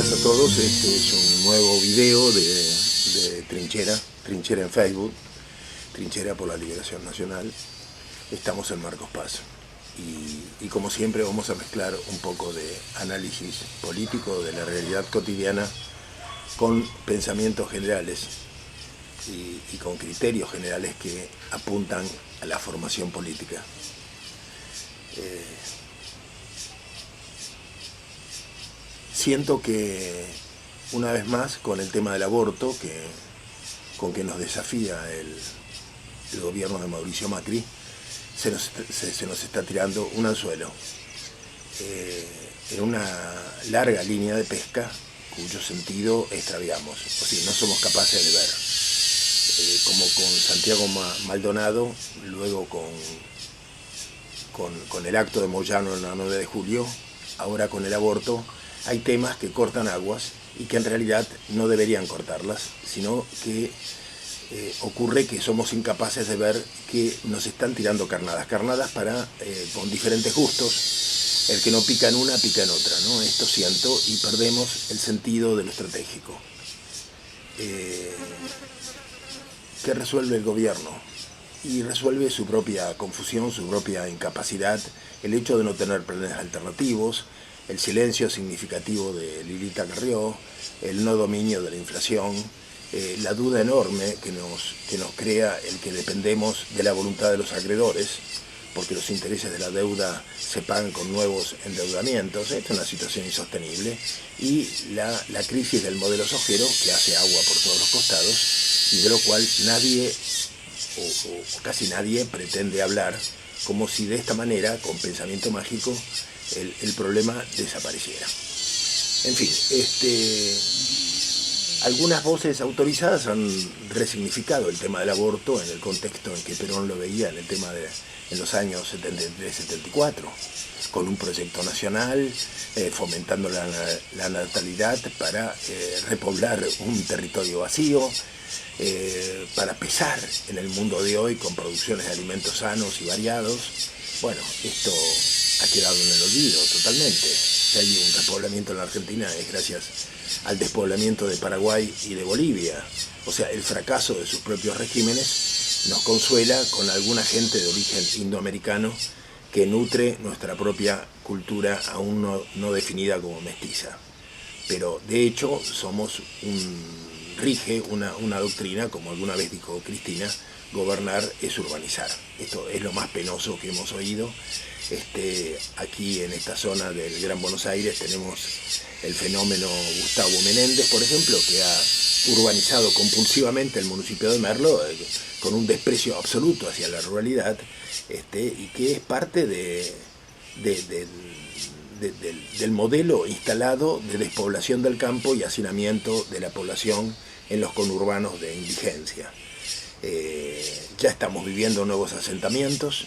días a todos. Este es un nuevo video de Trinchera en Facebook, Trinchera por la Liberación Nacional. Estamos en Marcos Paz y como siempre vamos a mezclar un poco de análisis político de la realidad cotidiana con pensamientos generales y con criterios generales que apuntan a la formación política. Siento que una vez más con el tema del aborto, con que nos desafía el gobierno de Mauricio Macri, se nos está tirando un anzuelo en una larga línea de pesca cuyo sentido extraviamos, o sea, no somos capaces de ver, como con Santiago Maldonado, luego con el acto de Moyano en la 9 de julio, ahora con el aborto. Hay temas que cortan aguas y que en realidad no deberían cortarlas, sino que ocurre que somos incapaces de ver que nos están tirando carnadas para con diferentes gustos. El que no pica en una, pica en otra, ¿no? Esto siento, y perdemos el sentido de lo estratégico. ¿Qué resuelve el gobierno? Y resuelve su propia confusión, su propia incapacidad, el hecho de no tener planes alternativos, el silencio significativo de Lilita Carrió, el no dominio de la inflación, la duda enorme que nos crea el que dependemos de la voluntad de los acreedores, porque los intereses de la deuda se pagan con nuevos endeudamientos. Esta es una situación insostenible, y la crisis del modelo sojero, que hace agua por todos los costados y de lo cual nadie o casi nadie pretende hablar, como si de esta manera, con pensamiento mágico, el problema desapareciera. En fin, algunas voces autorizadas han resignificado el tema del aborto en el contexto en que Perón lo veía en los años 73-74, con un proyecto nacional, fomentando la natalidad para repoblar un territorio vacío, para pesar en el mundo de hoy con producciones de alimentos sanos y variados. Bueno, esto ha quedado en el olvido totalmente. Si hay un repoblamiento en la Argentina es gracias al despoblamiento de Paraguay y de Bolivia. O sea, el fracaso de sus propios regímenes nos consuela con alguna gente de origen indoamericano que nutre nuestra propia cultura aún no definida como mestiza. Pero de hecho rige una doctrina, como alguna vez dijo Cristina: gobernar es urbanizar. Esto es lo más penoso que hemos oído. Aquí en esta zona del Gran Buenos Aires tenemos el fenómeno Gustavo Menéndez, por ejemplo, que ha urbanizado compulsivamente el municipio de Merlo, con un desprecio absoluto hacia la ruralidad, y que es parte del modelo instalado de despoblación del campo y hacinamiento de la población en los conurbanos de indigencia. Ya estamos viviendo nuevos asentamientos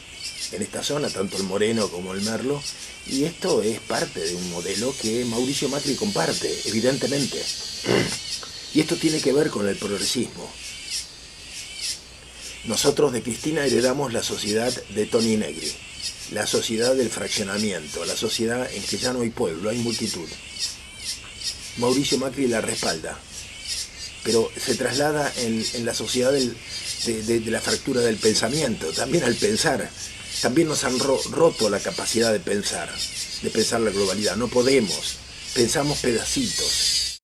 en esta zona, tanto el Moreno como el Merlo, y esto es parte de un modelo que Mauricio Macri comparte, evidentemente. Y esto tiene que ver con el progresismo. Nosotros de Cristina heredamos la sociedad de Toni Negri, la sociedad del fraccionamiento, la sociedad en que ya no hay pueblo, hay multitud. Mauricio Macri la respalda, pero se traslada en la sociedad de la fractura del pensamiento, también al pensar. También nos han roto la capacidad de pensar la globalidad. No podemos, pensamos pedacitos.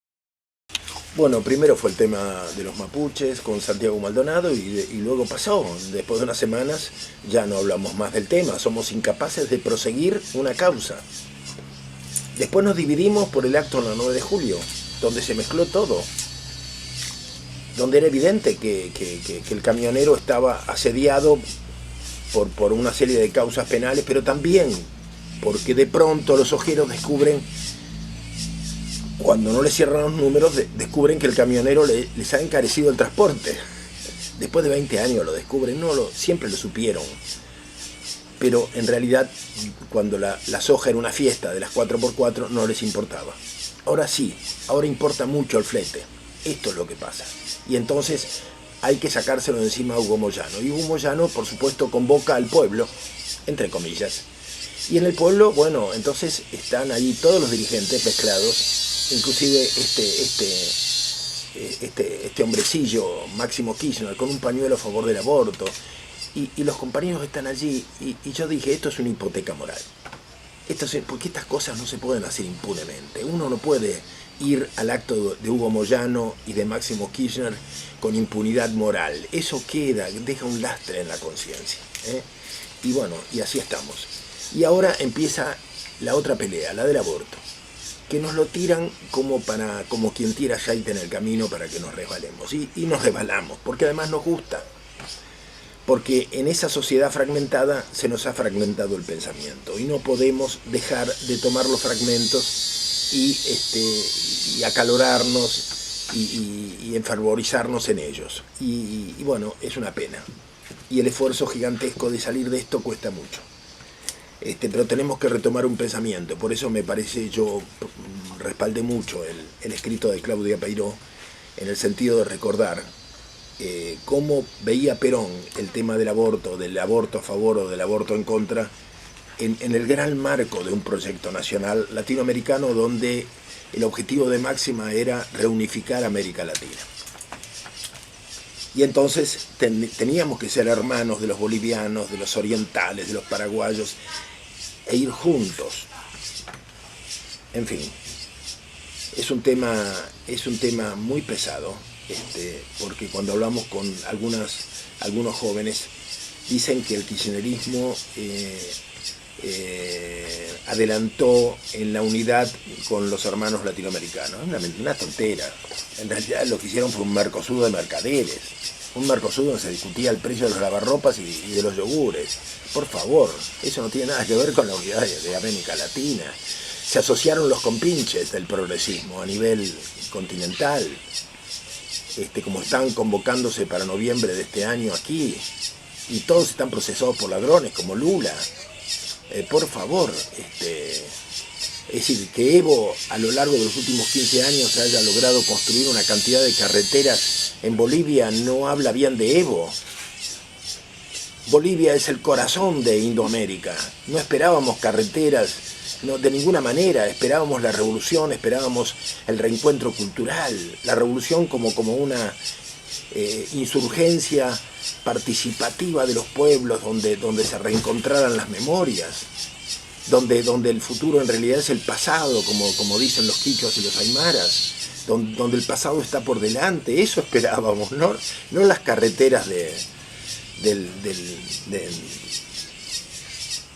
Bueno, primero fue el tema de los mapuches con Santiago Maldonado y luego pasó. Después de unas semanas ya no hablamos más del tema, somos incapaces de proseguir una causa. Después nos dividimos por el acto en la 9 de julio, donde se mezcló todo, donde era evidente que el camionero estaba asediado por una serie de causas penales, pero también porque de pronto los ojeros descubren, cuando no les cierran los números, descubren que el camionero les ha encarecido el transporte. Después de 20 años lo descubren, siempre lo supieron. Pero en realidad, cuando la soja era una fiesta de las 4x4, no les importaba. Ahora sí, ahora importa mucho el flete. Esto es lo que pasa. Y entonces hay que sacárselo de encima a Hugo Moyano. Y Hugo Moyano, por supuesto, convoca al pueblo, entre comillas. Y en el pueblo, bueno, entonces están ahí todos los dirigentes mezclados inclusive este hombrecillo, Máximo Kirchner, con un pañuelo a favor del aborto, y los compañeros están allí, y yo dije, esto es una hipoteca moral. Porque estas cosas no se pueden hacer impunemente. Uno no puede ir al acto de Hugo Moyano y de Máximo Kirchner con impunidad moral. Eso queda, deja un lastre en la conciencia, ¿eh? Y bueno, y así estamos. Y ahora empieza la otra pelea, la del aborto, que nos lo tiran como quien tira aceite en el camino para que nos resbalemos. Y nos resbalamos, porque además nos gusta. Porque en esa sociedad fragmentada se nos ha fragmentado el pensamiento y no podemos dejar de tomar los fragmentos y acalorarnos y enfervorizarnos en ellos. Y bueno, es una pena. Y el esfuerzo gigantesco de salir de esto cuesta mucho. Pero tenemos que retomar un pensamiento. Por eso me parece, yo respaldé mucho el escrito de Claudia Peiró en el sentido de recordar cómo veía Perón el tema del aborto a favor o del aborto en contra, en el gran marco de un proyecto nacional latinoamericano donde el objetivo de máxima era reunificar América Latina. Y entonces teníamos que ser hermanos de los bolivianos, de los orientales, de los paraguayos, e ir juntos. En fin, es un tema muy pesado. Porque cuando hablamos con algunos jóvenes, dicen que el kirchnerismo adelantó en la unidad con los hermanos latinoamericanos. Es una tontera. En realidad lo que hicieron fue un Mercosur de mercaderes, un Mercosur donde se discutía el precio de los lavarropas y de los yogures. Por favor, eso no tiene nada que ver con la unidad de América Latina. Se asociaron los compinches del progresismo a nivel continental. Como están convocándose para noviembre de este año aquí, y todos están procesados por ladrones, como Lula. Por favor, es decir, que Evo a lo largo de los últimos 15 años haya logrado construir una cantidad de carreteras en Bolivia no habla bien de Evo. Bolivia es el corazón de Indoamérica. No esperábamos carreteras, no, de ninguna manera. Esperábamos la revolución, esperábamos el reencuentro cultural, la revolución como una insurgencia participativa de los pueblos donde se reencontraran las memorias, donde el futuro en realidad es el pasado, como dicen los quichuas y los aymaras, donde el pasado está por delante. Eso esperábamos, no las carreteras de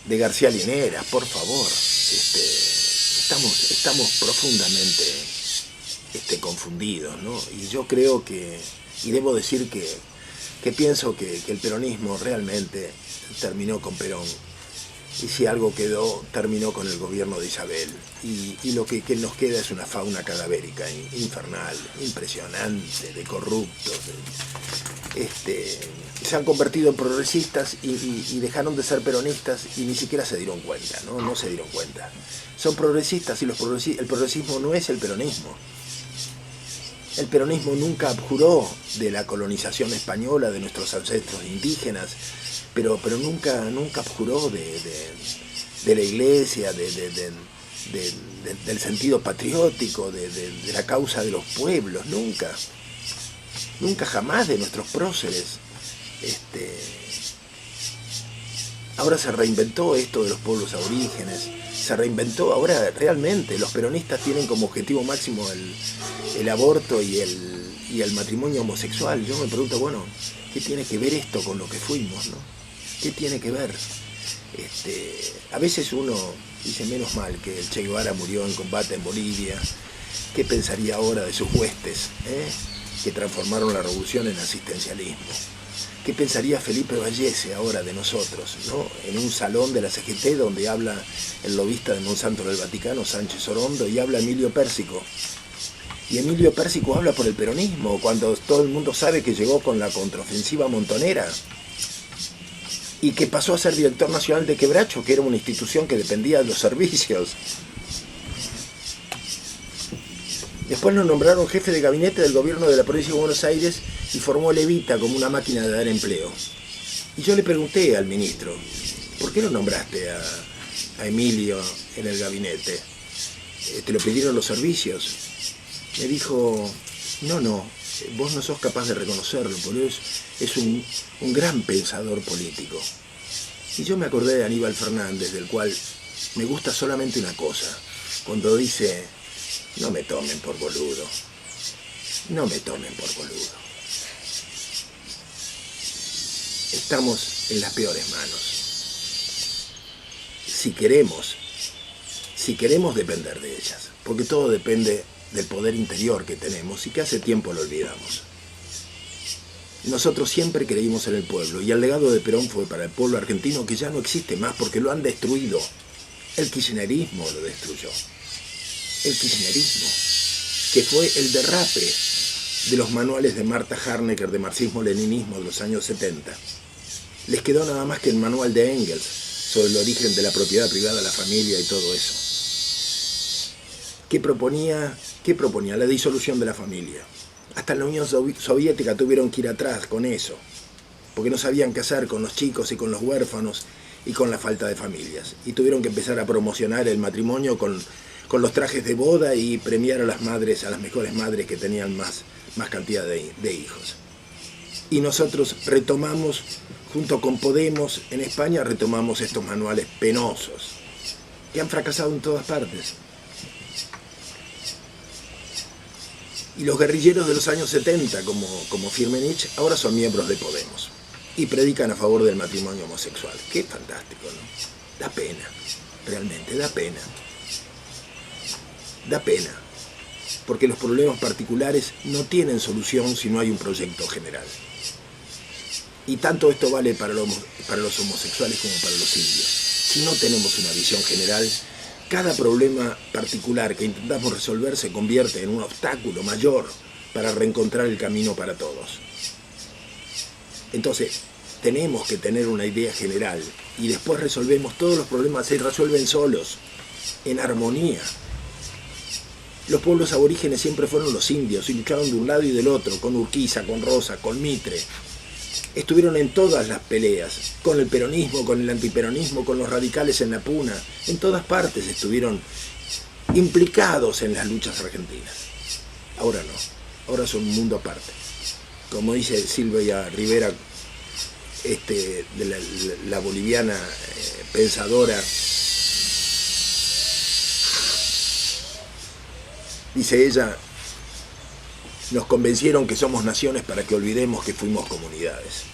García Linera, por favor. Estamos profundamente confundidos, ¿no? Y yo creo y debo decir que pienso que el peronismo realmente terminó con Perón, y si algo quedó, terminó con el gobierno de Isabel, y lo que nos queda es una fauna cadavérica, infernal, impresionante, de corruptos. Se han convertido en progresistas y dejaron de ser peronistas y ni siquiera se dieron cuenta, no se dieron cuenta. Son progresistas y el progresismo no es el peronismo. El peronismo nunca abjuró de la colonización española, de nuestros ancestros indígenas, pero nunca abjuró de la iglesia, del sentido patriótico, de la causa de los pueblos, nunca jamás de nuestros próceres. Ahora se reinventó esto de los pueblos aborígenes, se reinventó. Ahora realmente los peronistas tienen como objetivo máximo el aborto y el matrimonio homosexual. Yo me pregunto, bueno, ¿qué tiene que ver esto con lo que fuimos, no? ¿Qué tiene que ver? A veces uno dice, menos mal que el Che Guevara murió en combate en Bolivia. ¿Qué pensaría ahora de sus huestes, que transformaron la revolución en asistencialismo? ¿Qué pensaría Felipe Vallese ahora de nosotros, ¿no? En un salón de la CGT donde habla el lobista de Monsanto del Vaticano, Sánchez Orondo, y habla Emilio Pérsico. Y Emilio Pérsico habla por el peronismo, cuando todo el mundo sabe que llegó con la contraofensiva montonera y que pasó a ser director nacional de Quebracho, que era una institución que dependía de los servicios. Después lo nombraron jefe de gabinete del gobierno de la provincia de Buenos Aires y formó Levita como una máquina de dar empleo. Y yo le pregunté al ministro, ¿por qué no nombraste a Emilio en el gabinete? ¿Te lo pidieron los servicios? me dijo, no, vos no sos capaz de reconocerlo, porque es un gran pensador político. Y yo me acordé de Aníbal Fernández, del cual me gusta solamente una cosa, cuando dice, no me tomen por boludo, no me tomen por boludo. Estamos en las peores manos. Si queremos depender de ellas, porque todo depende del poder interior que tenemos y que hace tiempo lo olvidamos. Nosotros siempre creímos en el pueblo y el legado de Perón fue para el pueblo argentino, que ya no existe más porque lo han destruido. El kirchnerismo lo destruyó. El kirchnerismo, que fue el derrape de los manuales de Marta Harnecker de marxismo-leninismo de los años 70. Les quedó nada más que el manual de Engels sobre el origen de la propiedad privada, la familia y todo eso. ¿Qué proponía? La disolución de la familia. Hasta en la Unión Soviética tuvieron que ir atrás con eso, porque no sabían qué hacer con los chicos y con los huérfanos y con la falta de familias. Y tuvieron que empezar a promocionar el matrimonio con los trajes de boda y premiar a las madres, a las mejores madres que tenían más cantidad de hijos. Y nosotros retomamos, junto con Podemos en España, retomamos estos manuales penosos, que han fracasado en todas partes. Y los guerrilleros de los años 70, como Firmenich, ahora son miembros de Podemos y predican a favor del matrimonio homosexual. Qué fantástico, ¿no? Da pena, realmente da pena. Da pena, porque los problemas particulares no tienen solución si no hay un proyecto general. Y tanto esto vale para los homosexuales como para los indios. Si no tenemos una visión general, cada problema particular que intentamos resolver se convierte en un obstáculo mayor para reencontrar el camino para todos. Entonces, tenemos que tener una idea general y después resolvemos todos los problemas, se resuelven solos, en armonía. Los pueblos aborígenes siempre fueron los indios y lucharon de un lado y del otro, con Urquiza, con Rosa, con Mitre. Estuvieron en todas las peleas, con el peronismo, con el antiperonismo, con los radicales en la Puna. En todas partes estuvieron implicados en las luchas argentinas. Ahora no, ahora son un mundo aparte. Como dice Silvia Rivera, de la boliviana pensadora, dice ella, nos convencieron que somos naciones para que olvidemos que fuimos comunidades.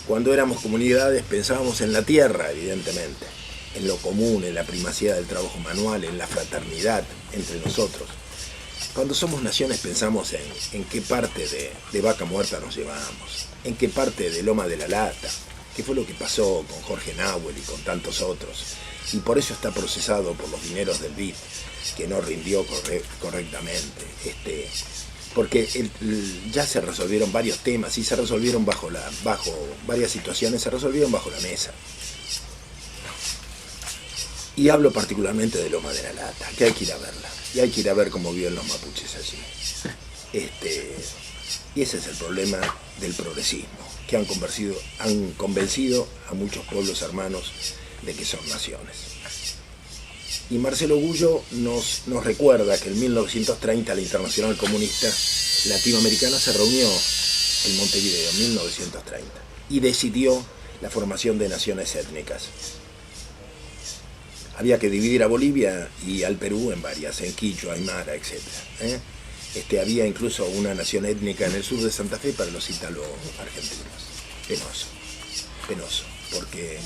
Cuando éramos comunidades pensábamos en la tierra, evidentemente, en lo común, en la primacía del trabajo manual, en la fraternidad entre nosotros. Cuando somos naciones pensamos en qué parte de Vaca Muerta nos llevamos, en qué parte de Loma de la Lata, qué fue lo que pasó con Jorge Nahuel y con tantos otros. Y por eso está procesado por los dineros del BID, que no rindió correctamente, porque ya se resolvieron varios temas y se resolvieron bajo varias situaciones, se resolvieron bajo la mesa. Y hablo particularmente de Loma de la Lata, que hay que ir a verla, y hay que ir a ver cómo viven los mapuches allí. Y ese es el problema del progresismo, que han convencido a muchos pueblos hermanos de que son naciones. Y Marcelo Gullo nos recuerda que en 1930 la Internacional Comunista Latinoamericana se reunió en Montevideo, en 1930, y decidió la formación de naciones étnicas. Había que dividir a Bolivia y al Perú en varias, en Quichua, Aymara, etc. Había incluso una nación étnica en el sur de Santa Fe para los ítalo-argentinos. Penoso. Porque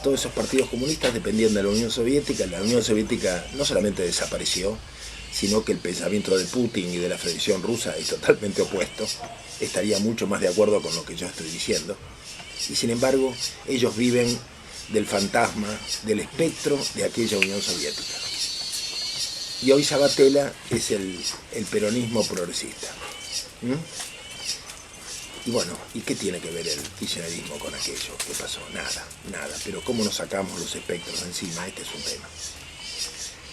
todos esos partidos comunistas dependían de la Unión Soviética. La Unión Soviética no solamente desapareció, sino que el pensamiento de Putin y de la Federación Rusa es totalmente opuesto. Estaría mucho más de acuerdo con lo que yo estoy diciendo. Y sin embargo, ellos viven del fantasma, del espectro de aquella Unión Soviética. Y hoy Sabatella es el peronismo progresista. Y bueno, ¿y qué tiene que ver el kirchnerismo con aquello que pasó? Nada. Pero ¿cómo nos sacamos los espectros encima? Este es un tema.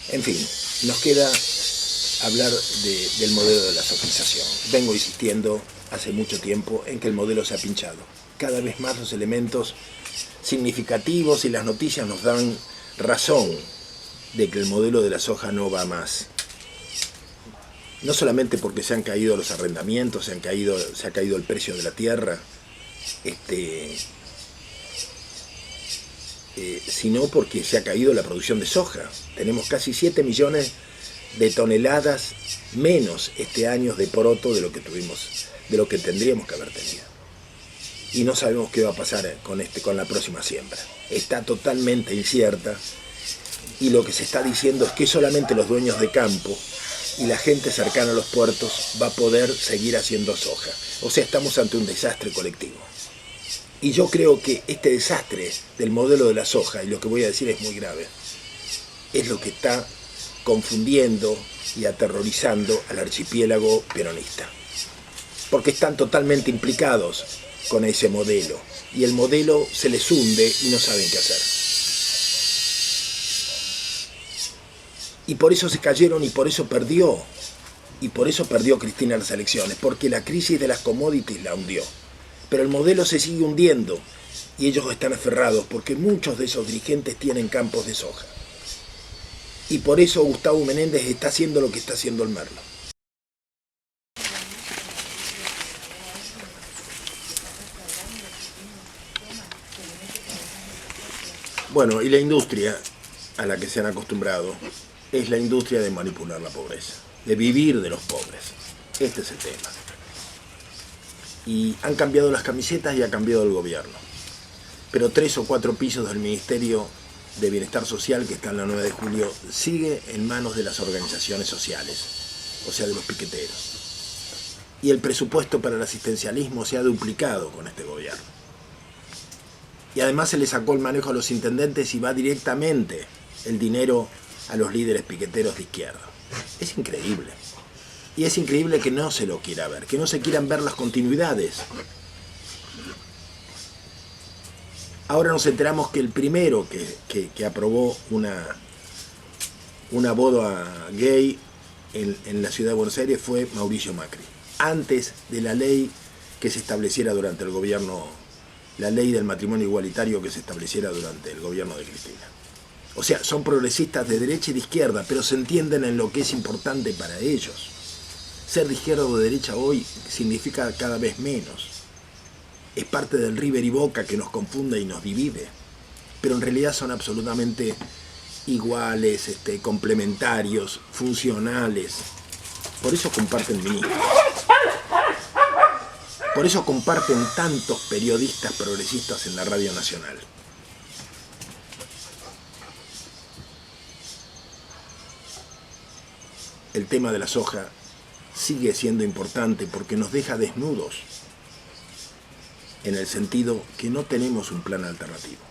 En fin, nos queda hablar del modelo de la socialización. Vengo insistiendo hace mucho tiempo en que el modelo se ha pinchado. Cada vez más los elementos significativos y las noticias nos dan razón de que el modelo de la soja no va más. no solamente porque se han caído los arrendamientos, se ha caído el precio de la tierra, sino porque se ha caído la producción de soja. Tenemos casi 7 millones de toneladas menos este año de poroto de lo que tendríamos que haber tenido. Y no sabemos qué va a pasar con la próxima siembra. Está totalmente incierta, y lo que se está diciendo es que solamente los dueños de campo y la gente cercana a los puertos va a poder seguir haciendo soja. O sea, estamos ante un desastre colectivo. Y yo creo que este desastre del modelo de la soja, y lo que voy a decir es muy grave, es lo que está confundiendo y aterrorizando al archipiélago peronista. Porque están totalmente implicados con ese modelo, y el modelo se les hunde y no saben qué hacer. Y por eso se cayeron, y por eso perdió Cristina las elecciones, porque la crisis de las commodities la hundió. Pero el modelo se sigue hundiendo, y ellos están aferrados porque muchos de esos dirigentes tienen campos de soja. Y por eso Gustavo Menéndez está haciendo lo que está haciendo el Merlo. Bueno, y la industria a la que se han acostumbrado es la industria de manipular la pobreza, de vivir de los pobres. Este es el tema. Y han cambiado las camisetas y ha cambiado el gobierno. Pero 3 o 4 pisos del Ministerio de Bienestar Social, que está en la 9 de julio, sigue en manos de las organizaciones sociales, o sea, de los piqueteros. Y el presupuesto para el asistencialismo se ha duplicado con este gobierno. Y además se le sacó el manejo a los intendentes y va directamente el dinero a los líderes piqueteros de izquierda. Es increíble. Y es increíble que no se lo quiera ver, que no se quieran ver las continuidades. Ahora nos enteramos que el primero que aprobó una boda gay en la ciudad de Buenos Aires fue Mauricio Macri. Antes de la ley que se estableciera durante el gobierno, la ley del matrimonio igualitario que se estableciera durante el gobierno de Cristina. O sea, son progresistas de derecha y de izquierda, pero se entienden en lo que es importante para ellos. Ser de izquierda o de derecha hoy significa cada vez menos. Es parte del River y Boca que nos confunde y nos divide. Pero en realidad son absolutamente iguales, complementarios, funcionales. Por eso comparten ministros. Por eso comparten tantos periodistas progresistas en la Radio Nacional. El tema de la soja sigue siendo importante porque nos deja desnudos, en el sentido que no tenemos un plan alternativo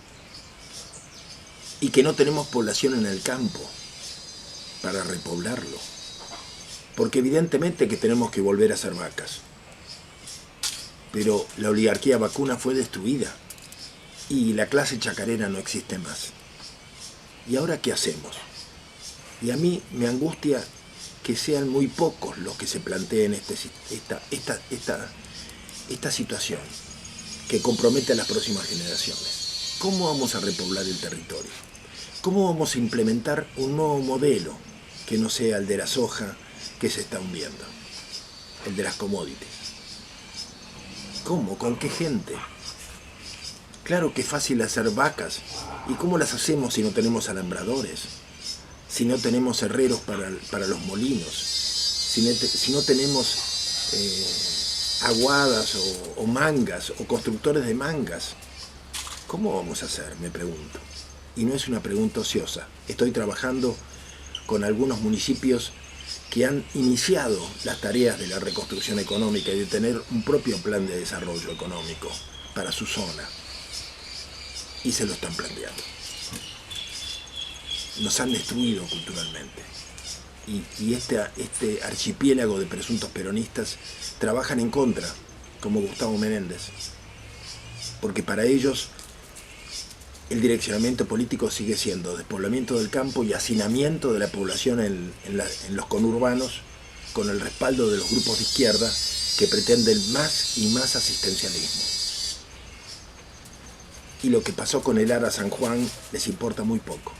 y que no tenemos población en el campo para repoblarlo, porque evidentemente que tenemos que volver a ser vacas, pero la oligarquía vacuna fue destruida y la clase chacarera no existe más. ¿Y ahora qué hacemos? Y a mí me angustia que sean muy pocos los que se planteen esta situación que compromete a las próximas generaciones. ¿Cómo vamos a repoblar el territorio? ¿Cómo vamos a implementar un nuevo modelo que no sea el de la soja que se está hundiendo? El de las commodities. ¿Cómo? ¿Con qué gente? Claro que es fácil hacer vacas. ¿Y cómo las hacemos si no tenemos alambradores? Si no tenemos herreros para los molinos, si no tenemos aguadas o mangas o constructores de mangas, ¿cómo vamos a hacer? Me pregunto. Y no es una pregunta ociosa. Estoy trabajando con algunos municipios que han iniciado las tareas de la reconstrucción económica y de tener un propio plan de desarrollo económico para su zona. Y se lo están planteando. Nos han destruido culturalmente. Y este archipiélago de presuntos peronistas trabajan en contra, como Gustavo Menéndez. Porque para ellos el direccionamiento político sigue siendo despoblamiento del campo y hacinamiento de la población en los conurbanos, con el respaldo de los grupos de izquierda que pretenden más y más asistencialismo. Y lo que pasó con el Ara San Juan les importa muy poco.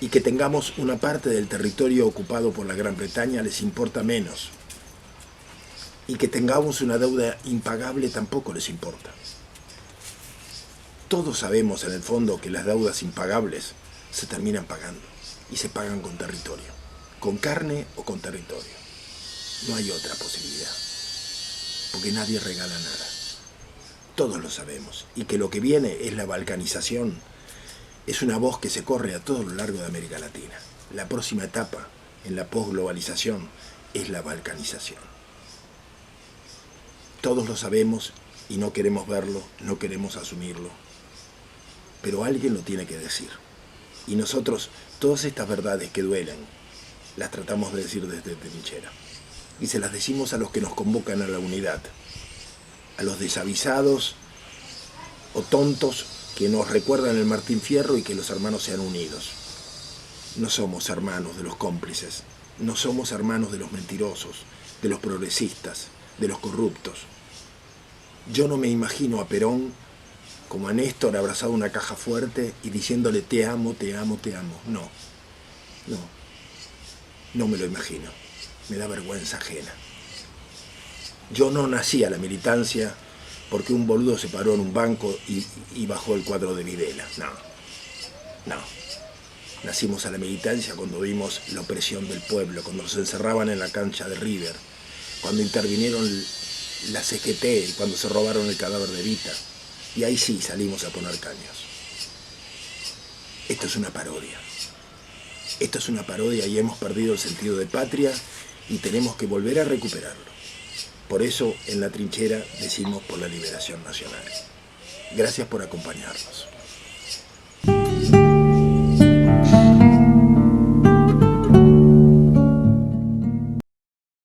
y que tengamos una parte del territorio ocupado por la Gran Bretaña les importa menos, y que tengamos una deuda impagable tampoco les importa. Todos sabemos en el fondo que las deudas impagables se terminan pagando, y se pagan con territorio, con carne o con territorio. No hay otra posibilidad, porque nadie regala nada. Todos lo sabemos, y que lo que viene es la balcanización. Es una voz que se corre a todo lo largo de América Latina. La próxima etapa en la posglobalización es la balcanización. Todos lo sabemos y no queremos verlo, no queremos asumirlo. Pero alguien lo tiene que decir. Y nosotros, todas estas verdades que duelen, las tratamos de decir desde trinchera. Y se las decimos a los que nos convocan a la unidad. A los desavisados o tontos que nos recuerdan el Martín Fierro y que los hermanos sean unidos. No somos hermanos de los cómplices, no somos hermanos de los mentirosos, de los progresistas, de los corruptos. Yo no me imagino a Perón como a Néstor abrazado a una caja fuerte y diciéndole te amo, te amo, te amo. No me lo imagino. Me da vergüenza ajena. Yo no nací a la militancia porque un boludo se paró en un banco y bajó el cuadro de Videla. No. Nacimos a la militancia cuando vimos la opresión del pueblo, cuando nos encerraban en la cancha de River, cuando intervinieron la CGT, cuando se robaron el cadáver de Evita. Y ahí sí salimos a poner caños. Esto es una parodia. Esto es una parodia y hemos perdido el sentido de patria y tenemos que volver a recuperarlo. Por eso, en La Trinchera decimos por la liberación nacional. Gracias por acompañarnos.